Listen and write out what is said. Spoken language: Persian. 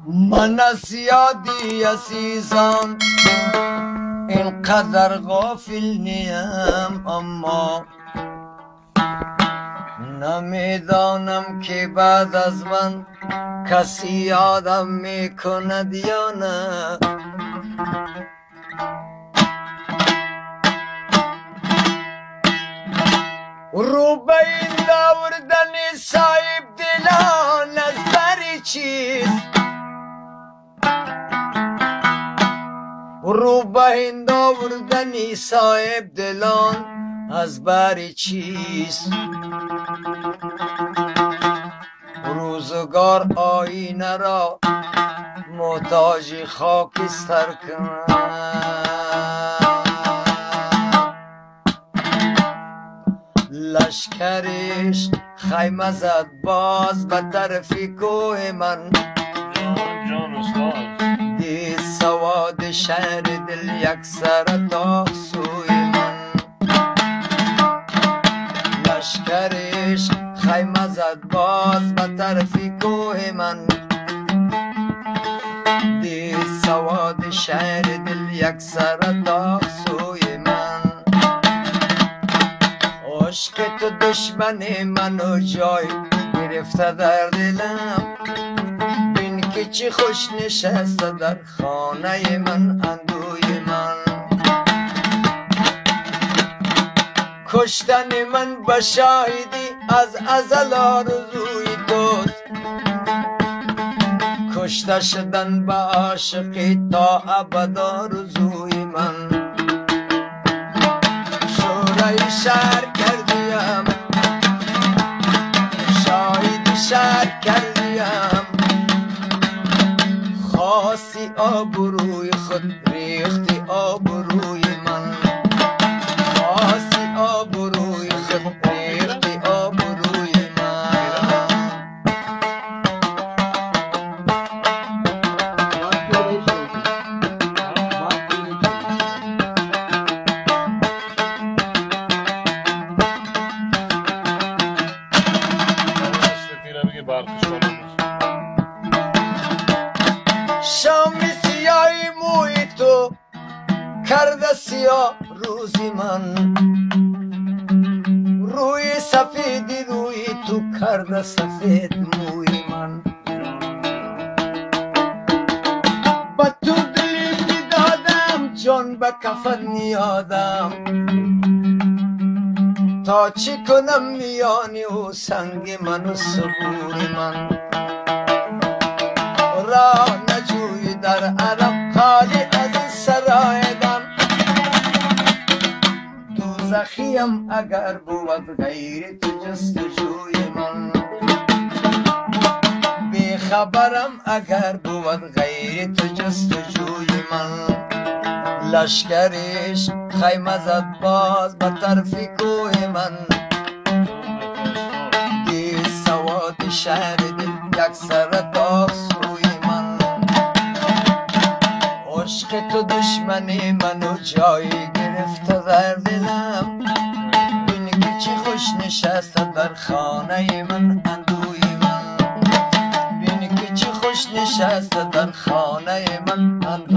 من از یادی عزیزان اینقدر غافل نیم، اما نمیدانم که بعد از من کسی یادم میکند یا نه. رو به این داوردن صاحب دلان از بری چیست، رو به این داوردن صاحب دلان از بری چیست. روزگار آینه را محتاج خاکستر کند، لشکرش خیمه زد باز به طرف کوه من. دید سواد شهر دل یک سر تا سوی من، لشکرش خیمه زد باز به طرف کوه من. دید سواد شهر دل یک سر تا سوی من. عشق تو دشمن منو جای گرفته در دلم، بین که چی خوش نشسته در خانه من اندوی من. کشتن من به شاهدی از ازل آرزوی توست، کشته شدن به عاشقی تا ابد آرزوی من. شورای شهر کردیم، شاهد شهر کردیم، خاصی آبروی خود ریختی آبروی من. خاصی آبروی خود ریختی آبروی من. شام سیاهی موی تو کرده سیاه روزی من، روی سفیدی روی تو کرده سفید موی من. با تو دلی میدادم جان به کفن نیادم، تا چی کنم میانی و سنگ من و صبور من. راه نجوی در عرب خالی از این سرایدم، دوزخیم اگر بود غیر تو جستجوی من. بیخبرم اگر بود غیر تو جستجوی من. لشکرش خیمه زد باز به طرف کوه من. دید سواد شهر دل یک سر تا سوی من. عشق تو دشمن منو جای گرفته در دلم، بین که چی خوش نشسته در خانه من اندوی من. بین که چی خوش نشسته در خانه من اندوی